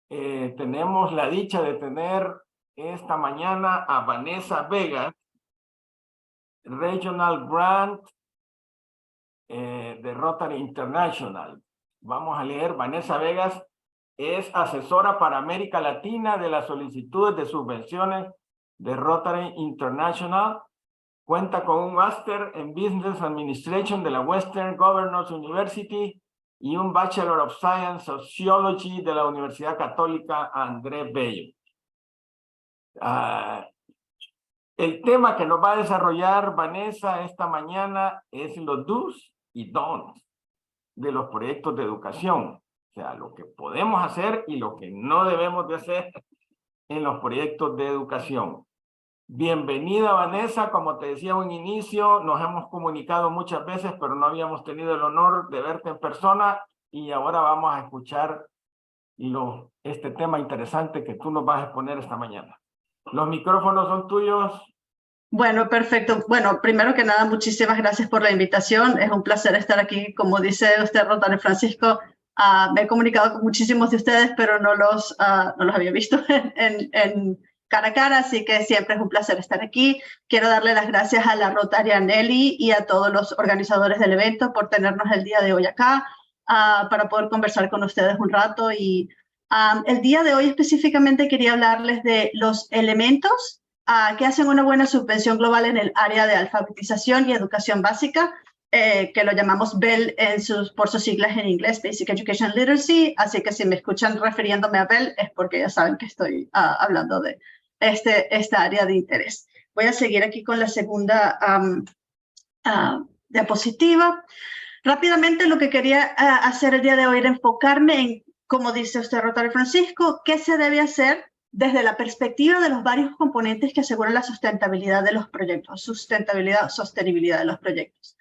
tenemos la dicha de tener esta mañana a Vanessa Vegas, Regional Grant de Rotary International. Vamos a leer. Vanessa Vegas es asesora para América Latina de las solicitudes de subvenciones de Rotary International. Cuenta con un máster en Business Administration de la Western Governors University y un Bachelor of Science Sociology de la Universidad Católica Andrés Bello. El tema que nos va a desarrollar Vanessa esta mañana es los do's y don'ts de los proyectos de educación. O sea, lo que podemos hacer y lo que no debemos de hacer en los proyectos de educación. Bienvenida, Vanessa. Como te decía en un inicio, nos hemos comunicado muchas veces, pero no habíamos tenido el honor de verte en persona y ahora vamos a escuchar este tema interesante que tú nos vas a exponer esta mañana. Los micrófonos son tuyos. Bueno, perfecto. Bueno, primero que nada, muchísimas gracias por la invitación. Es un placer estar aquí. Como dice usted, Rotary Francisco, me he comunicado con muchísimos de ustedes, pero no los había visto en cara a cara, así que siempre es un placer estar aquí. Quiero darle las gracias a la Rotaria Nelly y a todos los organizadores del evento por tenernos el día de hoy acá para poder conversar con ustedes un rato. Y el día de hoy específicamente quería hablarles de los elementos que hacen una buena subvención global en el área de alfabetización y educación básica, que lo llamamos BEL por sus siglas en inglés, Basic Education Literacy. Así que si me escuchan refiriéndome a BEL es porque ya saben que estoy hablando de esta área de interés. Voy a seguir aquí con la segunda diapositiva. Rápidamente, lo que quería hacer el día de hoy era enfocarme en, como dice usted, Rotary Francisco, qué se debe hacer desde la perspectiva de los varios componentes que aseguran la sustentabilidad de los proyectos, sostenibilidad de los proyectos.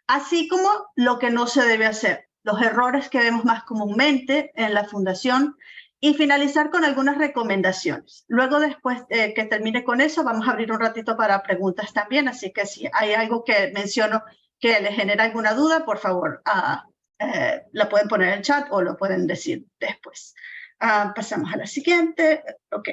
Así como lo que no se debe hacer, los errores que vemos más comúnmente en la fundación, y finalizar con algunas recomendaciones. Luego, después que termine con eso, vamos a abrir un ratito para preguntas también, así que si hay algo que menciono que les genera alguna duda, por favor, la pueden poner en el chat o lo pueden decir después. Pasamos a la siguiente. Ok.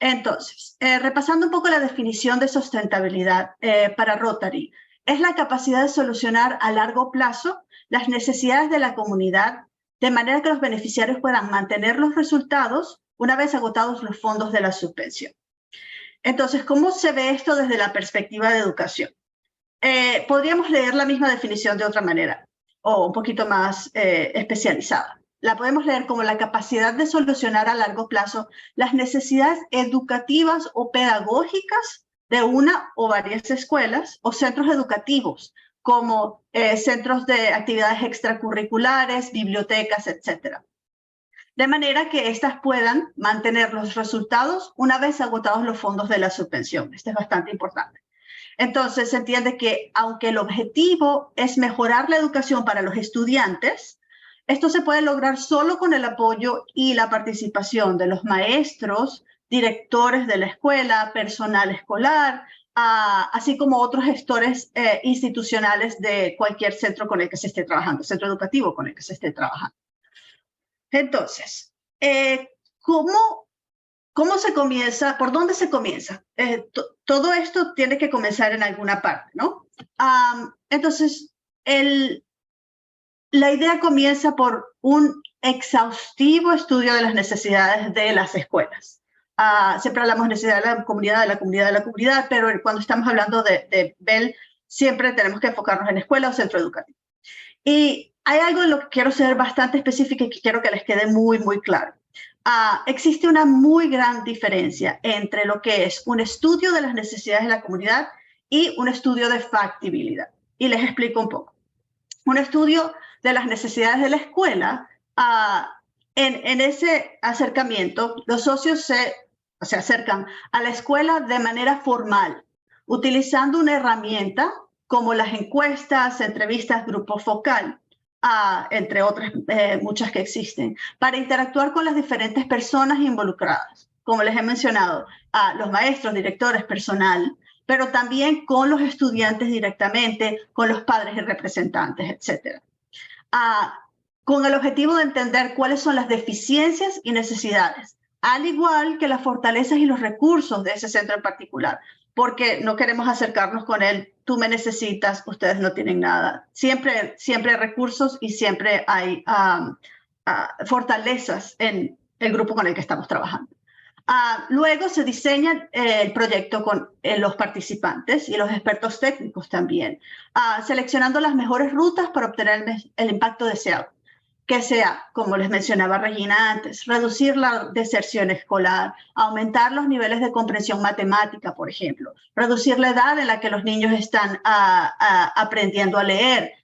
Entonces, repasando un poco la definición de sustentabilidad para Rotary, es la capacidad de solucionar a largo plazo las necesidades de la comunidad de manera que los beneficiarios puedan mantener los resultados una vez agotados los fondos de la subvención. Entonces, ¿cómo se ve esto desde la perspectiva de educación? Podríamos leer la misma definición de otra manera o un poquito más especializada. La podemos leer como la capacidad de solucionar a largo plazo las necesidades educativas o pedagógicas de una o varias escuelas o centros educativos, como centros de actividades extracurriculares, bibliotecas, etc. De manera que éstas puedan mantener los resultados una vez agotados los fondos de la subvención. Esto es bastante importante. Entonces, se entiende que aunque el objetivo es mejorar la educación para los estudiantes, esto se puede lograr solo con el apoyo y la participación de los maestros, directores de la escuela, personal escolar, así como otros gestores institucionales de cualquier centro con el que se esté trabajando, centro educativo con el que se esté trabajando. Entonces, ¿cómo se comienza? ¿Por dónde se comienza? Todo esto tiene que comenzar en alguna parte, ¿no? Entonces, la idea comienza por un exhaustivo estudio de las necesidades de las escuelas. Siempre hablamos de necesidad de la comunidad, pero cuando estamos hablando de BEL, siempre tenemos que enfocarnos en escuela o centro educativo. Y hay algo en lo que quiero ser bastante específica y que quiero que les quede muy, muy claro. Existe una muy gran diferencia entre lo que es un estudio de las necesidades de la comunidad y un estudio de factibilidad. Y les explico un poco. Un estudio de las necesidades de la escuela, en ese acercamiento, los socios se acercan a la escuela de manera formal, utilizando una herramienta como las encuestas, entrevistas, grupo focal, entre otras muchas que existen, para interactuar con las diferentes personas involucradas. Como les he mencionado, los maestros, directores, personal, pero también con los estudiantes directamente, con los padres y representantes, etc. con el objetivo de entender cuáles son las deficiencias y necesidades, al igual que las fortalezas y los recursos de ese centro en particular, porque no queremos acercarnos con él, tú me necesitas, ustedes no tienen nada. Siempre hay recursos y siempre hay fortalezas en el grupo con el que estamos trabajando. Luego se diseña el proyecto con los participantes y los expertos técnicos también, seleccionando las mejores rutas para obtener el impacto deseado, que sea, como les mencionaba Regina antes, reducir la deserción escolar, aumentar los niveles de comprensión matemática, por ejemplo, reducir la edad en la que los niños están aprendiendo a leer,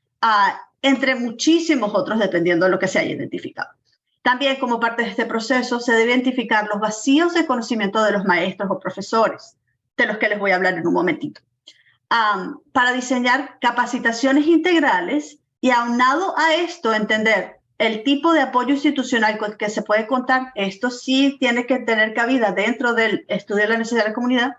entre muchísimos otros, dependiendo de lo que se haya identificado. También, como parte de este proceso, se debe identificar los vacíos de conocimiento de los maestros o profesores, de los que les voy a hablar en un momentito, para diseñar capacitaciones integrales y, aunado a esto, entender el tipo de apoyo institucional con que se puede contar. Esto sí tiene que tener cabida dentro del estudio de la necesidad de la comunidad,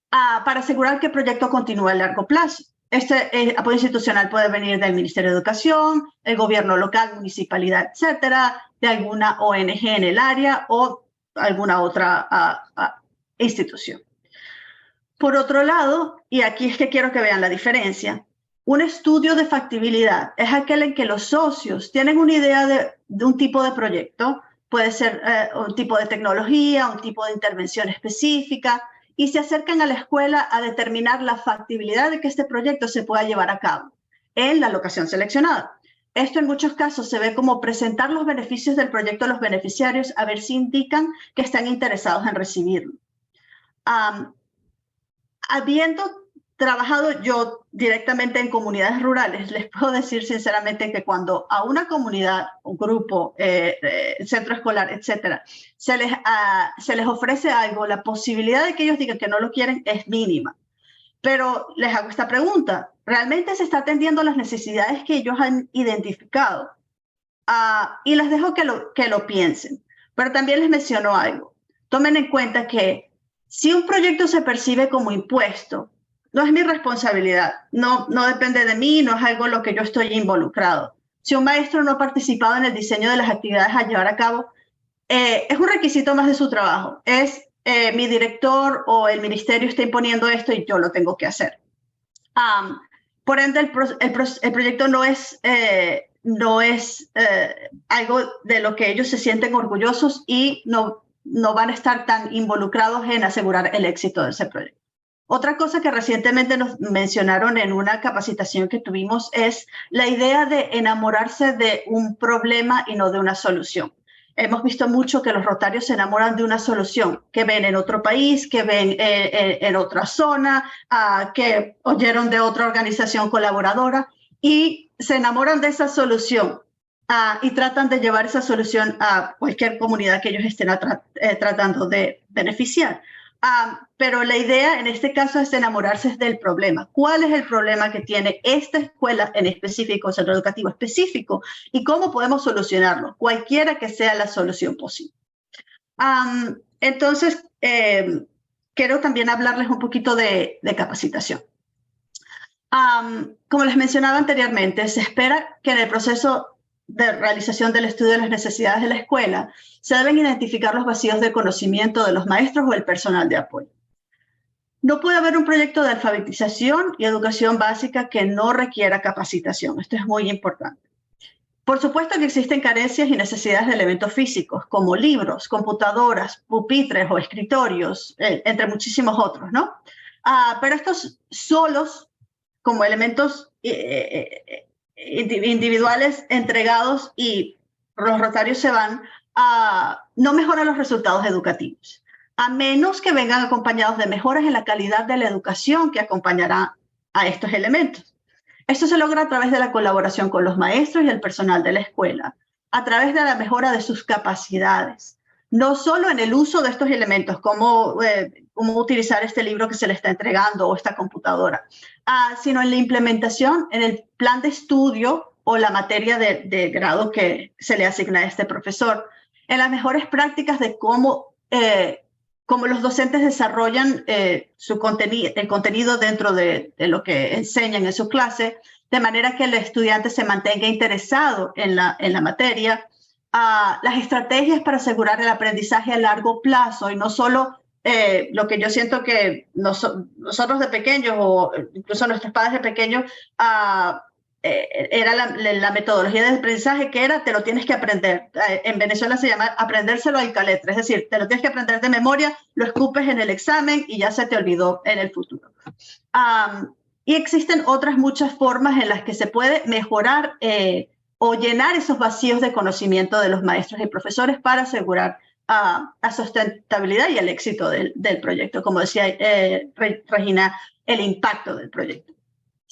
para asegurar que el proyecto continúe a largo plazo. Este apoyo institucional puede venir del Ministerio de Educación, el gobierno local, municipalidad, etcétera, de alguna ONG en el área o alguna otra institución. Por otro lado, y aquí es que quiero que vean la diferencia, un estudio de factibilidad es aquel en que los socios tienen una idea de un tipo de proyecto, puede ser un tipo de tecnología, un tipo de intervención específica, y se acercan a la escuela a determinar la factibilidad de que este proyecto se pueda llevar a cabo en la locación seleccionada. Esto en muchos casos se ve como presentar los beneficios del proyecto a los beneficiarios, a ver si indican que están interesados en recibirlo. Habiendo trabajado yo directamente en comunidades rurales, les puedo decir sinceramente que cuando a una comunidad, un grupo, centro escolar, etcétera, se les ofrece algo, la posibilidad de que ellos digan que no lo quieren es mínima. Pero les hago esta pregunta: ¿realmente se está atendiendo a las necesidades que ellos han identificado? Y les dejo que lo piensen. Pero también les menciono algo. Tomen en cuenta que si un proyecto se percibe como impuesto, no es mi responsabilidad, no depende de mí, no es algo en lo que yo estoy involucrado. Si un maestro no ha participado en el diseño de las actividades a llevar a cabo, es un requisito más de su trabajo. Es mi director o el ministerio está imponiendo esto y yo lo tengo que hacer. Por ende, el proyecto no es algo de lo que ellos se sienten orgullosos y no van a estar tan involucrados en asegurar el éxito de ese proyecto. Otra cosa que recientemente nos mencionaron en una capacitación que tuvimos es la idea de enamorarse de un problema y no de una solución. Hemos visto mucho que los rotarios se enamoran de una solución que ven en otro país, que ven en otra zona, que oyeron de otra organización colaboradora y se enamoran de esa solución y tratan de llevar esa solución a cualquier comunidad que ellos estén tratando de beneficiar. Pero la idea en este caso es enamorarse del problema. ¿Cuál es el problema que tiene esta escuela en específico, centro educativo específico? ¿Y cómo podemos solucionarlo? Cualquiera que sea la solución posible. Entonces, quiero también hablarles un poquito de capacitación. Como les mencionaba anteriormente, se espera que en el proceso de realización del estudio de las necesidades de la escuela se deben identificar los vacíos de conocimiento de los maestros o el personal de apoyo. No puede haber un proyecto de alfabetización y educación básica que no requiera capacitación. Esto es muy importante. Por supuesto que existen carencias y necesidades de elementos físicos, como libros, computadoras, pupitres o escritorios, entre muchísimos otros, ¿no? Pero estos solos, como elementos individuales entregados y los rotarios se van, no mejoran los resultados educativos, a menos que vengan acompañados de mejoras en la calidad de la educación que acompañará a estos elementos. Esto se logra a través de la colaboración con los maestros y el personal de la escuela, a través de la mejora de sus capacidades, no solo en el uso de estos elementos, como utilizar este libro que se le está entregando o esta computadora, sino en la implementación, en el plan de estudio o la materia de grado que se le asigna a este profesor, en las mejores prácticas de cómo los docentes desarrollan el contenido dentro de lo que enseñan en su clase, de manera que el estudiante se mantenga interesado en la materia. Las estrategias para asegurar el aprendizaje a largo plazo y no solo lo que yo siento que nosotros de pequeños o incluso nuestros padres de pequeños era la metodología de aprendizaje que era te lo tienes que aprender. En Venezuela se llama aprendérselo al caletre, es decir, te lo tienes que aprender de memoria, lo escupes en el examen y ya se te olvidó en el futuro. Y existen otras muchas formas en las que se puede mejorar o llenar esos vacíos de conocimiento de los maestros y profesores para asegurar la sustentabilidad y el éxito del proyecto, como decía Regina, el impacto del proyecto.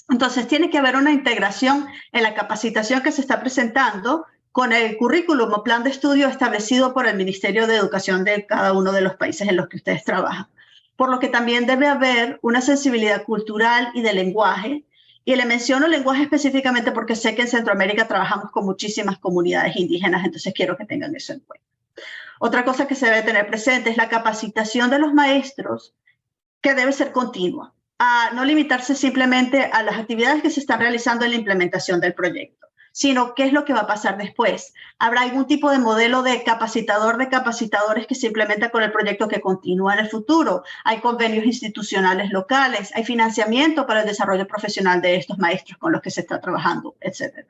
Entonces, tiene que haber una integración en la capacitación que se está presentando con el currículum o plan de estudio establecido por el Ministerio de Educación de cada uno de los países en los que ustedes trabajan. Por lo que también debe haber una sensibilidad cultural y de lenguaje. Y le menciono lenguaje específicamente porque sé que en Centroamérica trabajamos con muchísimas comunidades indígenas, entonces quiero que tengan eso en cuenta. Otra cosa que se debe tener presente es la capacitación de los maestros, que debe ser continua, a no limitarse simplemente a las actividades que se están realizando en la implementación del proyecto, sino qué es lo que va a pasar después. ¿Habrá algún tipo de modelo de capacitador de capacitadores que se implementa con el proyecto que continúa en el futuro? ¿Hay convenios institucionales locales? ¿Hay financiamiento para el desarrollo profesional de estos maestros con los que se está trabajando, etcétera?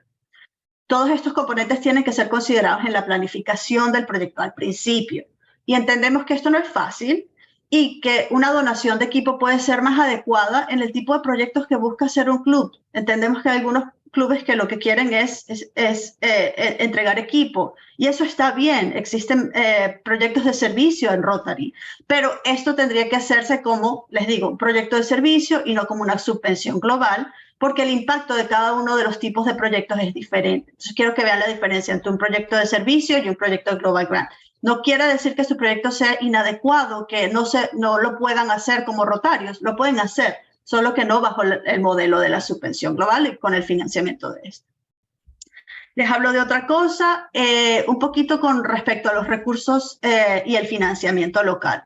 Todos estos componentes tienen que ser considerados en la planificación del proyecto al principio. Y entendemos que esto no es fácil y que una donación de equipo puede ser más adecuada en el tipo de proyectos que busca hacer un club. Entendemos que hay algunos clubes que lo que quieren es entregar equipo. Y eso está bien. Existen proyectos de servicio en Rotary. Pero esto tendría que hacerse como, les digo, un proyecto de servicio y no como una subvención global, porque el impacto de cada uno de los tipos de proyectos es diferente. Entonces, quiero que vean la diferencia entre un proyecto de servicio y un proyecto de Global Grant. No quiere decir que su proyecto sea inadecuado, que no lo puedan hacer como Rotarios, lo pueden hacer, solo que no bajo el modelo de la subvención global y con el financiamiento de esto. Les hablo de otra cosa, un poquito con respecto a los recursos y el financiamiento local.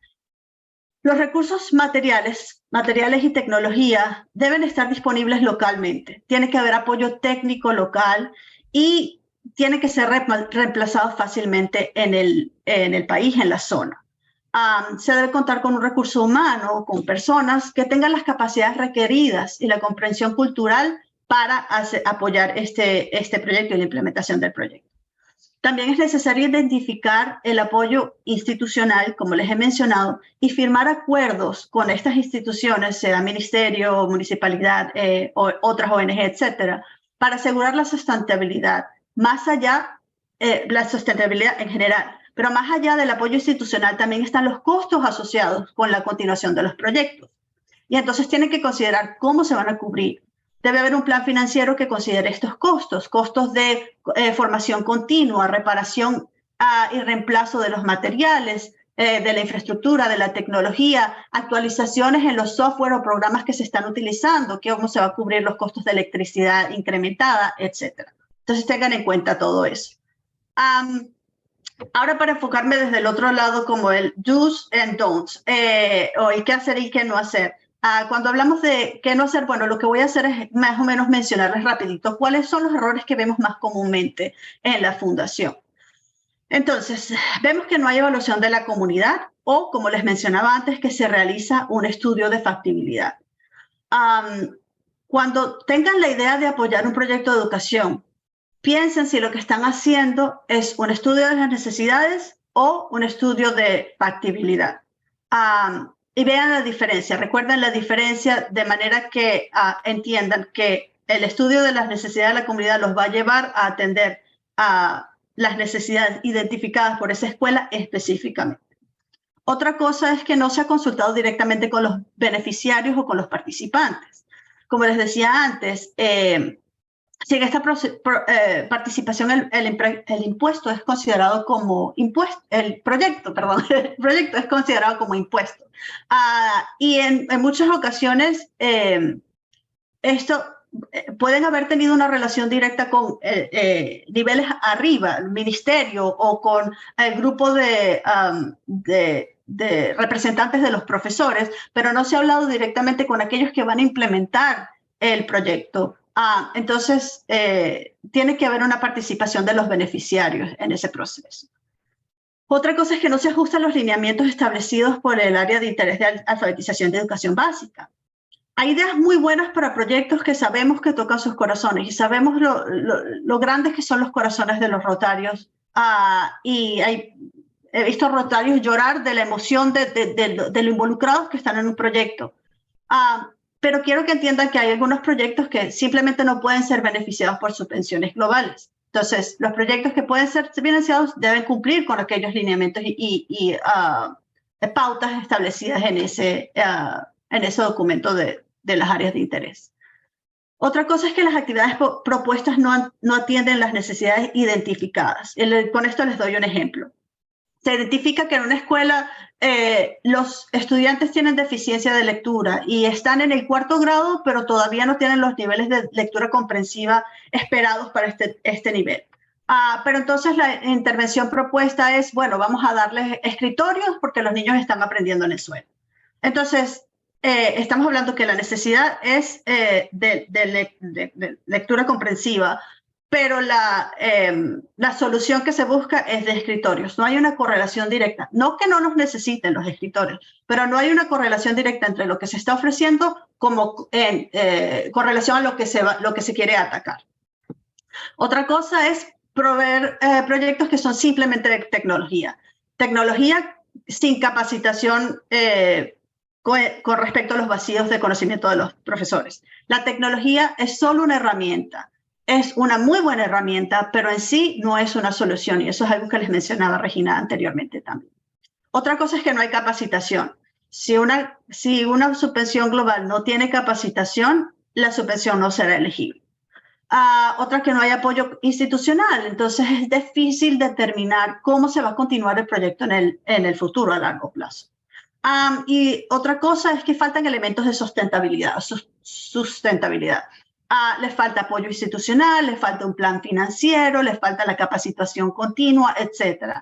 Los recursos materiales y tecnología deben estar disponibles localmente. Tiene que haber apoyo técnico local y tiene que ser reemplazado fácilmente en el país, en la zona. Se debe contar con un recurso humano, con personas que tengan las capacidades requeridas y la comprensión cultural para apoyar este proyecto y la implementación del proyecto. También es necesario identificar el apoyo institucional, como les he mencionado, y firmar acuerdos con estas instituciones, sea ministerio, municipalidad, o otras ONG, etcétera, para asegurar la sustentabilidad, más allá, la sustentabilidad en general. Pero más allá del apoyo institucional también están los costos asociados con la continuación de los proyectos. Y entonces tienen que considerar cómo se van a cubrir. Debe haber un plan financiero que considere estos costos, costos de formación continua, reparación y reemplazo de los materiales, de la infraestructura, de la tecnología, actualizaciones en los software o programas que se están utilizando, cómo se va a cubrir los costos de electricidad incrementada, etc. Entonces tengan en cuenta todo eso. Ahora para enfocarme desde el otro lado como el do's and don'ts, o el qué hacer y qué no hacer. Cuando hablamos de qué no hacer, bueno, lo que voy a hacer es más o menos mencionarles rapidito cuáles son los errores que vemos más comúnmente en la fundación. Entonces, vemos que no hay evaluación de la comunidad o, como les mencionaba antes, que se realiza un estudio de factibilidad. Cuando tengan la idea de apoyar un proyecto de educación, piensen si lo que están haciendo es un estudio de las necesidades o un estudio de factibilidad. Y vean la diferencia, recuerden la diferencia de manera que entiendan que el estudio de las necesidades de la comunidad los va a llevar a atender a las necesidades identificadas por esa escuela específicamente. Otra cosa es que no se ha consultado directamente con los beneficiarios o con los participantes. Como les decía antes, si en esta participación el impuesto es considerado como impuesto, el proyecto es considerado como impuesto. Y en muchas ocasiones pueden haber tenido una relación directa con niveles arriba, el ministerio o con el grupo de representantes de los profesores, pero no se ha hablado directamente con aquellos que van a implementar el proyecto Entonces, tiene que haber una participación de los beneficiarios en ese proceso. Otra cosa es que no se ajustan los lineamientos establecidos por el área de interés de alfabetización de educación básica. Hay ideas muy buenas para proyectos que sabemos que tocan sus corazones y sabemos lo grandes que son los corazones de los rotarios. Y he visto rotarios llorar de la emoción de lo involucrados que están en un proyecto. Pero quiero que entiendan que hay algunos proyectos que simplemente no pueden ser beneficiados por subvenciones globales. Entonces, los proyectos que pueden ser financiados deben cumplir con aquellos lineamientos y pautas establecidas en ese documento de las áreas de interés. Otra cosa es que las actividades propuestas no atienden las necesidades identificadas. Con esto les doy un ejemplo. Se identifica que en una escuela los estudiantes tienen deficiencia de lectura y están en el 4º grado, pero todavía no tienen los niveles de lectura comprensiva esperados para este nivel. Pero entonces la intervención propuesta es, bueno, vamos a darles escritorios porque los niños están aprendiendo en el suelo. Entonces, estamos hablando que la necesidad es de lectura comprensiva, pero la solución que se busca es de escritorios. No hay una correlación directa. No que no los necesiten los escritorios, pero no hay una correlación directa entre lo que se está ofreciendo como con relación a lo que se quiere atacar. Otra cosa es proveer proyectos que son simplemente de tecnología. Tecnología sin capacitación con respecto a los vacíos de conocimiento de los profesores. La tecnología es solo una herramienta. Es una muy buena herramienta, pero en sí no es una solución, y eso es algo que les mencionaba Regina anteriormente también. Otra cosa es que no hay capacitación. Si una subvención global no tiene capacitación, la subvención no será elegible. Otra que no hay apoyo institucional, entonces es difícil determinar cómo se va a continuar el proyecto en el futuro a largo plazo. Y otra cosa es que faltan elementos de sustentabilidad. Les falta apoyo institucional, les falta un plan financiero, les falta la capacitación continua, etc.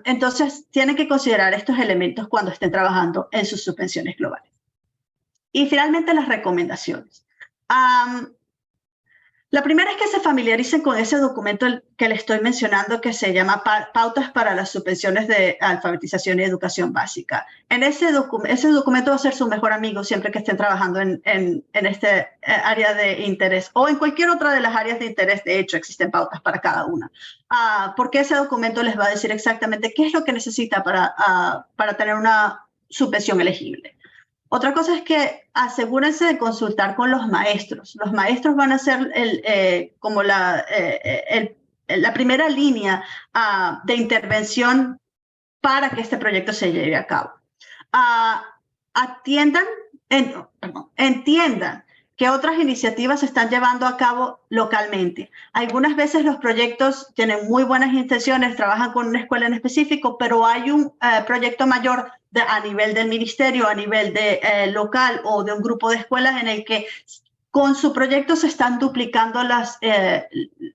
Entonces, tienen que considerar estos elementos cuando estén trabajando en sus subvenciones globales. Y finalmente, las recomendaciones. La primera es que se familiaricen con ese documento que les estoy mencionando, que se llama Pautas para las subvenciones de alfabetización y educación básica. Ese documento va a ser su mejor amigo siempre que estén trabajando en este área de interés o en cualquier otra de las áreas de interés. De hecho, existen pautas para cada una. Porque ese documento les va a decir exactamente qué es lo que necesita para tener una subvención elegible. Otra cosa es que asegúrense de consultar con los maestros. Los maestros van a ser como la primera línea de intervención para que este proyecto se lleve a cabo. Entiendan que otras iniciativas se están llevando a cabo localmente. Algunas veces los proyectos tienen muy buenas intenciones, trabajan con una escuela en específico, pero hay un proyecto mayor a nivel del ministerio, a nivel local o de un grupo de escuelas en el que con su proyecto se están duplicando las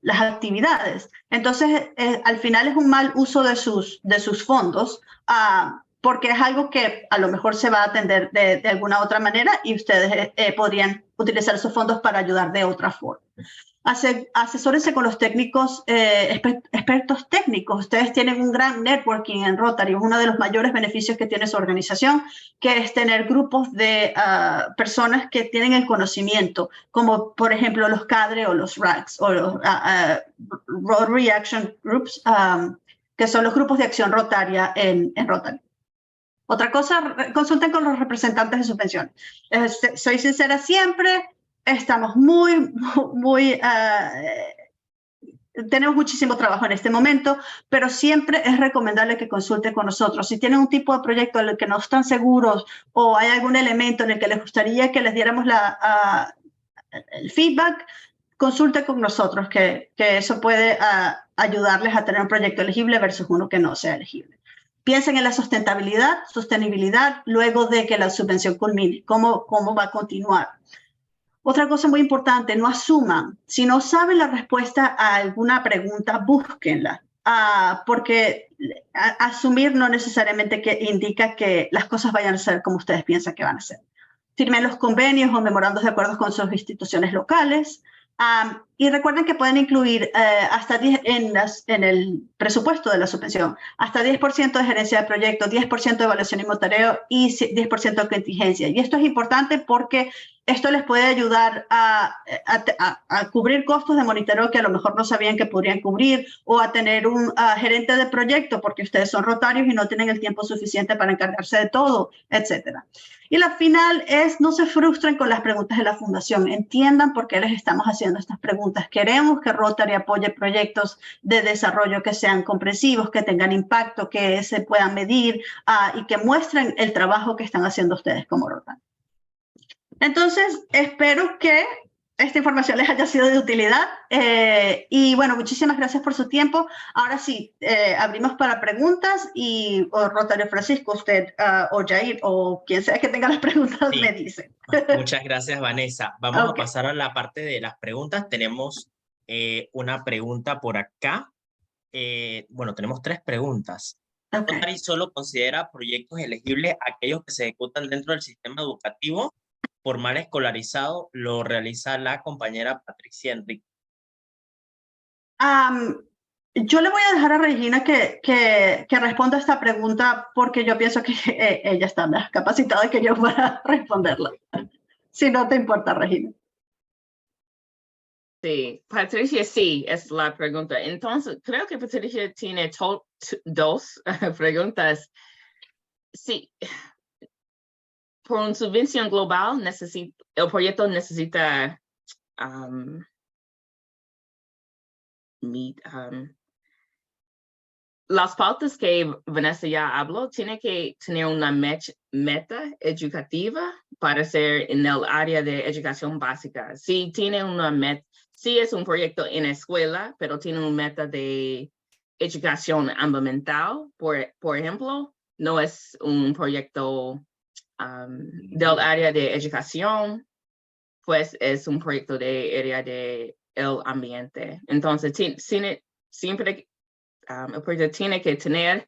actividades. Entonces, al final es un mal uso de sus fondos, porque es algo que a lo mejor se va a atender de alguna otra manera y ustedes podrían utilizar esos fondos para ayudar de otra forma. Asesórense con los técnicos, expertos técnicos. Ustedes tienen un gran networking en Rotary. Es uno de los mayores beneficios que tiene su organización, que es tener grupos de personas que tienen el conocimiento, como por ejemplo los CADRE o los RACs o los Rotary Action Groups, que son los grupos de acción rotaria en Rotary. Otra cosa, consulten con los representantes de subvenciones. Soy sincera siempre, estamos tenemos muchísimo trabajo en este momento, pero siempre es recomendable que consulten con nosotros. Si tienen un tipo de proyecto en el que no están seguros o hay algún elemento en el que les gustaría que les diéramos el feedback, consulte con nosotros, que eso puede ayudarles a tener un proyecto elegible versus uno que no sea elegible. Piensen en la sostenibilidad luego de que la subvención culmine, cómo va a continuar. Otra cosa muy importante, no asuman. Si no saben la respuesta a alguna pregunta, búsquenla, porque asumir no necesariamente indica que las cosas vayan a ser como ustedes piensan que van a ser. firmen los convenios o memorandos de acuerdos con sus instituciones locales. Y recuerden que pueden incluir hasta 10 en el presupuesto de la subvención, hasta 10% de gerencia de proyecto, 10% de evaluación y monitoreo y 10% de contingencia. Y esto es importante porque esto les puede ayudar a cubrir costos de monitoreo que a lo mejor no sabían que podrían cubrir, o a tener un gerente de proyecto porque ustedes son rotarios y no tienen el tiempo suficiente para encargarse de todo, etcétera. Y la final es: no se frustren con las preguntas de la fundación, entiendan por qué les estamos haciendo estas preguntas. Queremos que Rotary apoye proyectos de desarrollo que sean comprensivos, que tengan impacto, que se puedan medir y que muestren el trabajo que están haciendo ustedes como Rotary. Entonces, espero que esta información les haya sido de utilidad. Y bueno, muchísimas gracias por su tiempo. Ahora sí, abrimos para preguntas y Rotario Francisco, usted o Jair o quien sea que tenga las preguntas, Sí. me dice. Muchas gracias, Vanessa. Vamos a pasar a la parte de las preguntas. Tenemos una pregunta por acá. Bueno, tenemos 3 preguntas. Rotary solo considera proyectos elegibles aquellos que se ejecutan dentro del sistema educativo formal escolarizado. Lo realiza la compañera Patricia Enrique. Yo le voy a dejar a Regina que responda esta pregunta, porque yo pienso que ella está más capacitada que yo para responderla. Si no te importa, Regina. Sí, Patricia, sí, es la pregunta. Entonces, creo que Patricia tiene 2 preguntas. Sí, por una subvención global, el proyecto necesita las pautas que Vanessa ya habló. Tiene que tener una meta educativa para ser en el área de educación básica. Si tiene una meta, si es un proyecto en escuela, pero tiene una meta de educación ambiental, por ejemplo, no es un proyecto del área de educación, pues es un proyecto de área de el ambiente. Entonces, siempre el proyecto tiene que tener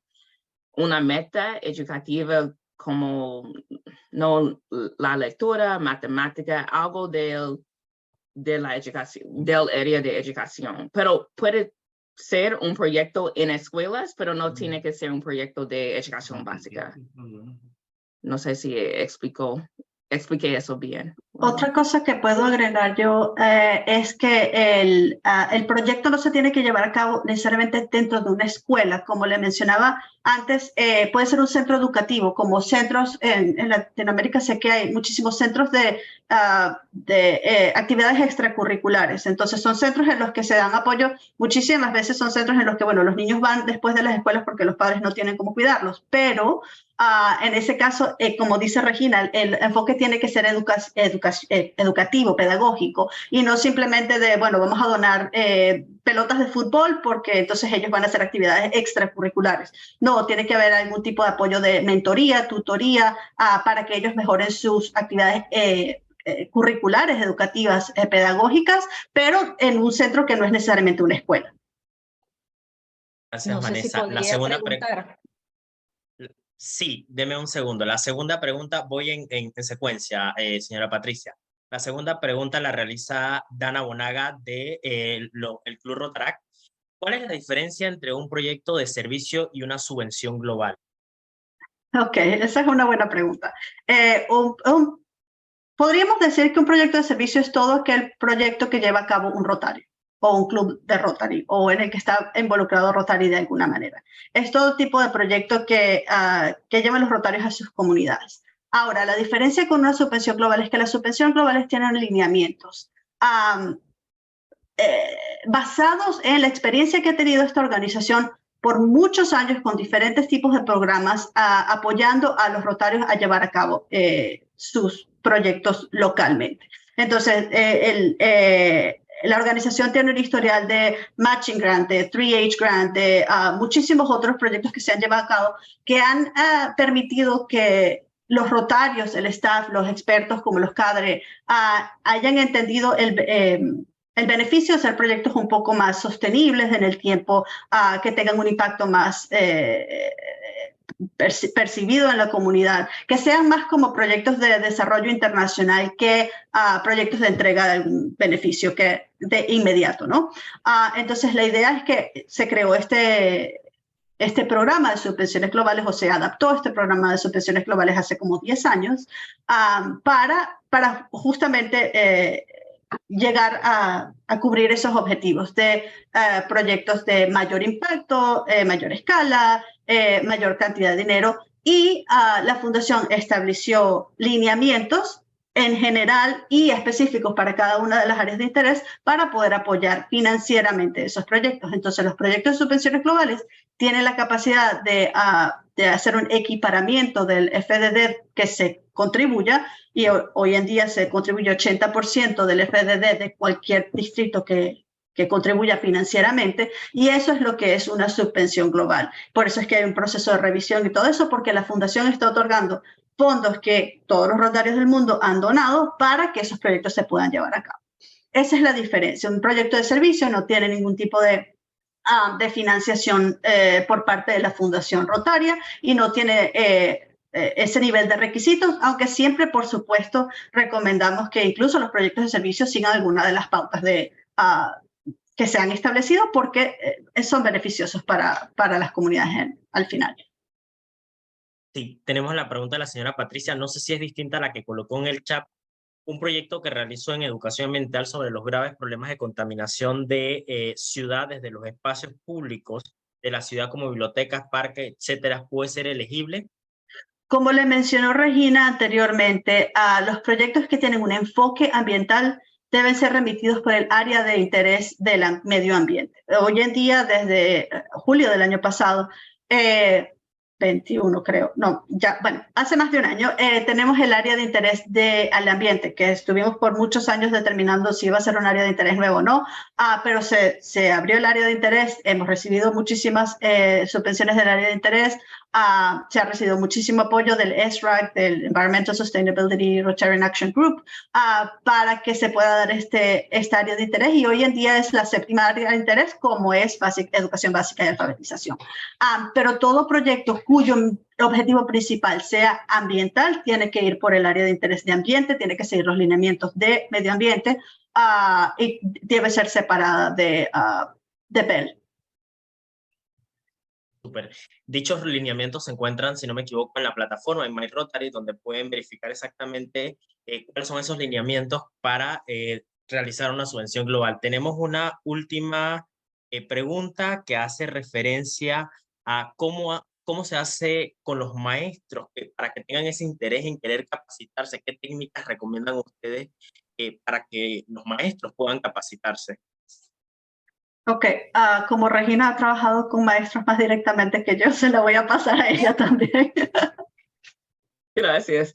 una meta educativa, como no la lectura, matemática, algo de la educación, del área de educación. Pero puede ser un proyecto en escuelas, pero no tiene que ser un proyecto de educación básica. No sé si expliqué eso bien. Otra cosa que puedo agregar yo es que el proyecto no se tiene que llevar a cabo necesariamente dentro de una escuela. Como le mencionaba antes, puede ser un centro educativo, como centros en Latinoamérica. Sé que hay muchísimos centros de actividades extracurriculares. Entonces son centros en los que se dan apoyo. Muchísimas veces son centros en los que, bueno, los niños van después de las escuelas porque los padres no tienen cómo cuidarlos, pero en ese caso, como dice Regina, el enfoque tiene que ser educativo, pedagógico, y no simplemente de, bueno, vamos a donar pelotas de fútbol porque entonces ellos van a hacer actividades extracurriculares. No, tiene que haber algún tipo de apoyo de mentoría, tutoría, para que ellos mejoren sus actividades curriculares, educativas, pedagógicas, pero en un centro que no es necesariamente una escuela. Gracias, No sé Vanessa. si La segunda preguntar. Sí, deme un segundo. La segunda pregunta, voy en secuencia, señora Patricia. La segunda pregunta la realiza Dana Bonaga de el Club Rotaract. ¿Cuál es la diferencia entre un proyecto de servicio y una subvención global? Ok, esa es una buena pregunta. Podríamos decir que un proyecto de servicio es todo aquel proyecto que lleva a cabo un Rotario o un club de Rotary, o en el que está involucrado Rotary de alguna manera. Es todo tipo de proyecto que llevan los Rotarios a sus comunidades. Ahora, la diferencia con una subvención global es que las subvenciones globales tienen lineamientos basados en la experiencia que ha tenido esta organización por muchos años con diferentes tipos de programas, apoyando a los Rotarios a llevar a cabo sus proyectos localmente. Entonces, la organización tiene un historial de Matching Grant, de 3H Grant, de muchísimos otros proyectos que se han llevado a cabo, que han permitido que los Rotarios, el staff, los expertos como los cadres, hayan entendido el beneficio de hacer proyectos un poco más sostenibles en el tiempo, que tengan un impacto más percibido en la comunidad, que sean más como proyectos de desarrollo internacional que proyectos de entrega de algún beneficio que de inmediato, ¿no? Entonces, la idea es que se creó este programa de subvenciones globales, o se adaptó este programa de subvenciones globales hace como 10 años, para justamente llegar a cubrir esos objetivos de proyectos de mayor impacto, mayor escala, mayor cantidad de dinero, y la Fundación estableció lineamientos en general y específicos para cada una de las áreas de interés para poder apoyar financieramente esos proyectos. Entonces, los proyectos de subvenciones globales tienen la capacidad de hacer un equiparamiento del FDD que se contribuya, y hoy en día se contribuye 80% del FDD de cualquier distrito que contribuya financieramente, y eso es lo que es una subvención global. Por eso es que hay un proceso de revisión y todo eso, porque la Fundación está otorgando fondos que todos los rotarios del mundo han donado para que esos proyectos se puedan llevar a cabo. Esa es la diferencia. Un proyecto de servicio no tiene ningún tipo de financiación por parte de la Fundación Rotaria, y no tiene ese nivel de requisitos, aunque siempre, por supuesto, recomendamos que incluso los proyectos de servicio sigan alguna de las pautas que se han establecido, porque son beneficiosos para las comunidades al final. Sí, tenemos la pregunta de la señora Patricia, no sé si es distinta a la que colocó en el chat. Un proyecto que realizó en educación ambiental sobre los graves problemas de contaminación de ciudades, de los espacios públicos de la ciudad, como bibliotecas, parques, etcétera, ¿puede ser elegible? Como le mencionó Regina anteriormente, los proyectos que tienen un enfoque ambiental deben ser remitidos por el área de interés del medio ambiente. Hoy en día, desde julio del año pasado, 21 creo, no, ya, bueno, hace más de un año, tenemos el área de interés al ambiente, que estuvimos por muchos años determinando si iba a ser un área de interés nuevo o no, pero se abrió el área de interés, hemos recibido muchísimas subvenciones del área de interés, se ha recibido muchísimo apoyo del SRAC, del Environmental Sustainability Rotarian Action Group, para que se pueda dar esta área de interés, y hoy en día es la 7ª área de interés, como es educación básica y alfabetización. Pero todo proyecto cuyo objetivo principal sea ambiental tiene que ir por el área de interés de ambiente, tiene que seguir los lineamientos de medio ambiente, y debe ser separada de PEL. Súper. Dichos lineamientos se encuentran, si no me equivoco, en la plataforma, en My Rotary, donde pueden verificar exactamente cuáles son esos lineamientos para realizar una subvención global. Tenemos una última pregunta que hace referencia a cómo se hace con los maestros para que tengan ese interés en querer capacitarse. ¿Qué técnicas recomiendan ustedes para que los maestros puedan capacitarse? Ok, como Regina ha trabajado con maestros más directamente que yo, se la voy a pasar a ella también. Gracias.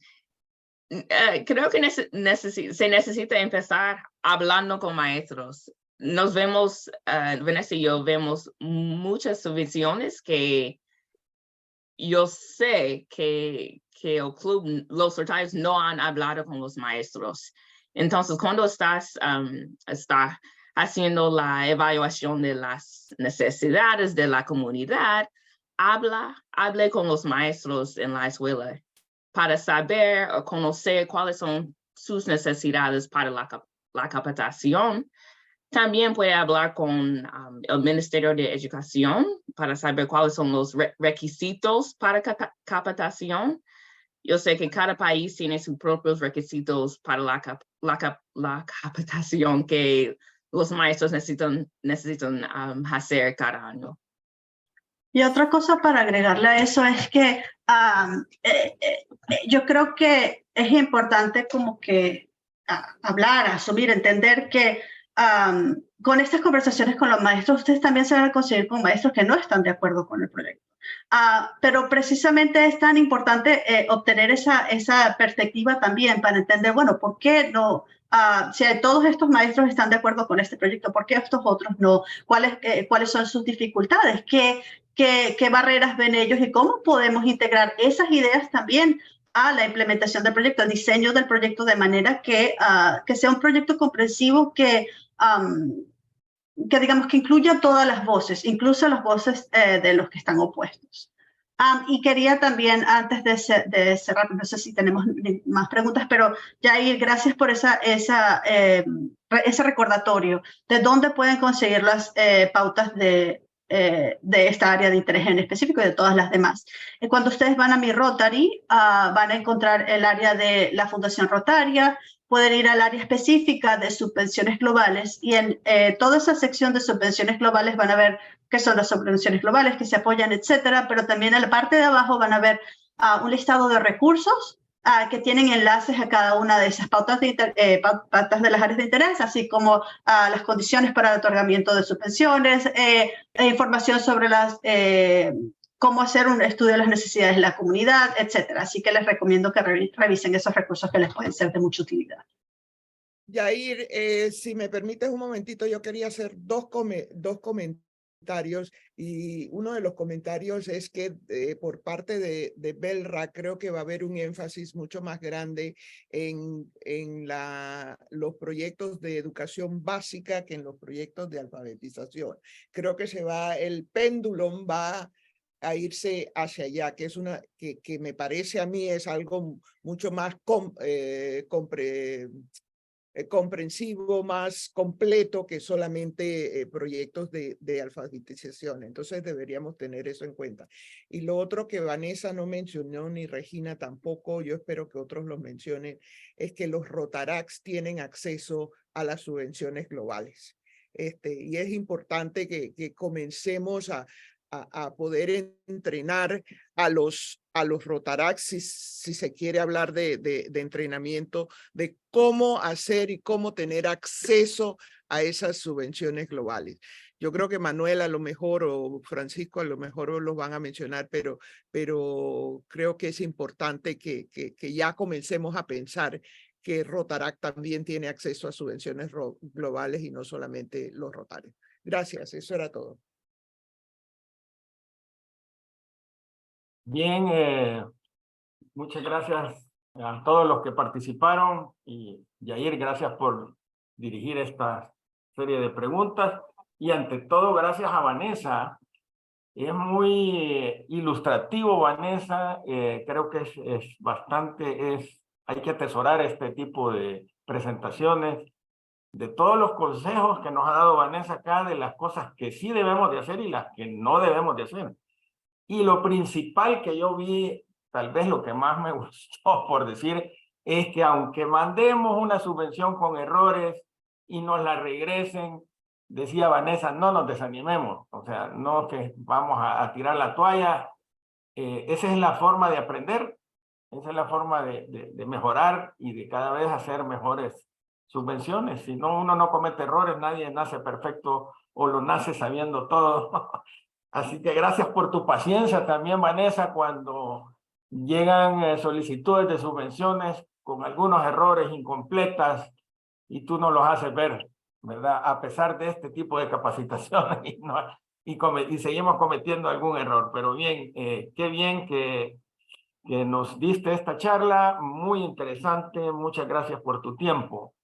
Creo que se necesita empezar hablando con maestros. Nos vemos, Vanessa y yo vemos muchas subvenciones que yo sé que el club, los rotarios no han hablado con los maestros. Entonces, cuando estás haciendo la evaluación de las necesidades de la comunidad, hable con los maestros en la escuela para saber o conocer cuáles son sus necesidades para la capacitación. También puede hablar con el Ministerio de Educación para saber cuáles son los requisitos para capacitación. Yo sé que cada país tiene sus propios requisitos para la capacitación que los maestros necesitan hacer cada año. Y otra cosa para agregarle a eso es que yo creo que es importante como que hablar, asumir, entender que con estas conversaciones con los maestros, ustedes también se van a conseguir con maestros que no están de acuerdo con el proyecto. Pero precisamente es tan importante obtener esa perspectiva también para entender, bueno, ¿por qué no? Si todos estos maestros están de acuerdo con este proyecto, ¿por qué estos otros no? ¿Cuáles son sus dificultades? ¿Qué barreras ven ellos? ¿Y cómo podemos integrar esas ideas también a la implementación del proyecto, al diseño del proyecto, de manera que sea un proyecto comprensivo que digamos que incluya todas las voces, incluso las voces de los que están opuestos? Y quería también, antes de cerrar, no sé si tenemos más preguntas, pero Yair, gracias por ese recordatorio de dónde pueden conseguir las pautas de esta área de interés en específico y de todas las demás. Cuando ustedes van a mi Rotary, van a encontrar el área de la Fundación Rotaria, pueden ir al área específica de subvenciones globales y en toda esa sección de subvenciones globales van a ver qué son las subvenciones globales, que se apoyan, etcétera, pero también en la parte de abajo van a ver un listado de recursos que tienen enlaces a cada una de esas pautas pautas de las áreas de interés, así como las condiciones para el otorgamiento de subvenciones, información sobre cómo hacer un estudio de las necesidades de la comunidad, etcétera. Así que les recomiendo que revisen esos recursos que les pueden ser de mucha utilidad. Yair, si me permites un momentito, yo quería hacer dos comentarios. Y uno de los comentarios es que por parte de Belra creo que va a haber un énfasis mucho más grande en los proyectos de educación básica que en los proyectos de alfabetización. Creo que el péndulo va a irse hacia allá, que es que me parece a mí es algo mucho más comprensivo, más completo que solamente proyectos de alfabetización. Entonces deberíamos tener eso en cuenta. Y lo otro que Vanessa no mencionó, ni Regina tampoco, yo espero que otros lo mencionen, es que los Rotaracs tienen acceso a las subvenciones globales. Y es importante que comencemos a poder entrenar a los Rotaracs, si se quiere hablar de entrenamiento, de cómo hacer y cómo tener acceso a esas subvenciones globales. Yo creo que Manuel a lo mejor o Francisco a lo mejor los van a mencionar, pero creo que es importante que ya comencemos a pensar que Rotarac también tiene acceso a subvenciones globales y no solamente los Rotarios. Gracias, eso era todo. Bien, muchas gracias a todos los que participaron y Yair, gracias por dirigir esta serie de preguntas y ante todo gracias a Vanessa. Es muy ilustrativo, Vanessa, creo que hay que atesorar este tipo de presentaciones, de todos los consejos que nos ha dado Vanessa acá, de las cosas que sí debemos de hacer y las que no debemos de hacer. Y lo principal que yo vi, tal vez lo que más me gustó por decir, es que aunque mandemos una subvención con errores y nos la regresen, decía Vanessa, no nos desanimemos, o sea, no que vamos a tirar la toalla. Esa es la forma de aprender, esa es la forma de mejorar y de cada vez hacer mejores subvenciones. Si no, uno no comete errores, nadie nace perfecto o lo nace sabiendo todo. Así que gracias por tu paciencia también, Vanessa, cuando llegan solicitudes de subvenciones con algunos errores incompletas y tú nos los haces ver, ¿verdad? A pesar de este tipo de capacitaciones y seguimos cometiendo algún error. Pero bien, qué bien que nos diste esta charla, muy interesante. Muchas gracias por tu tiempo.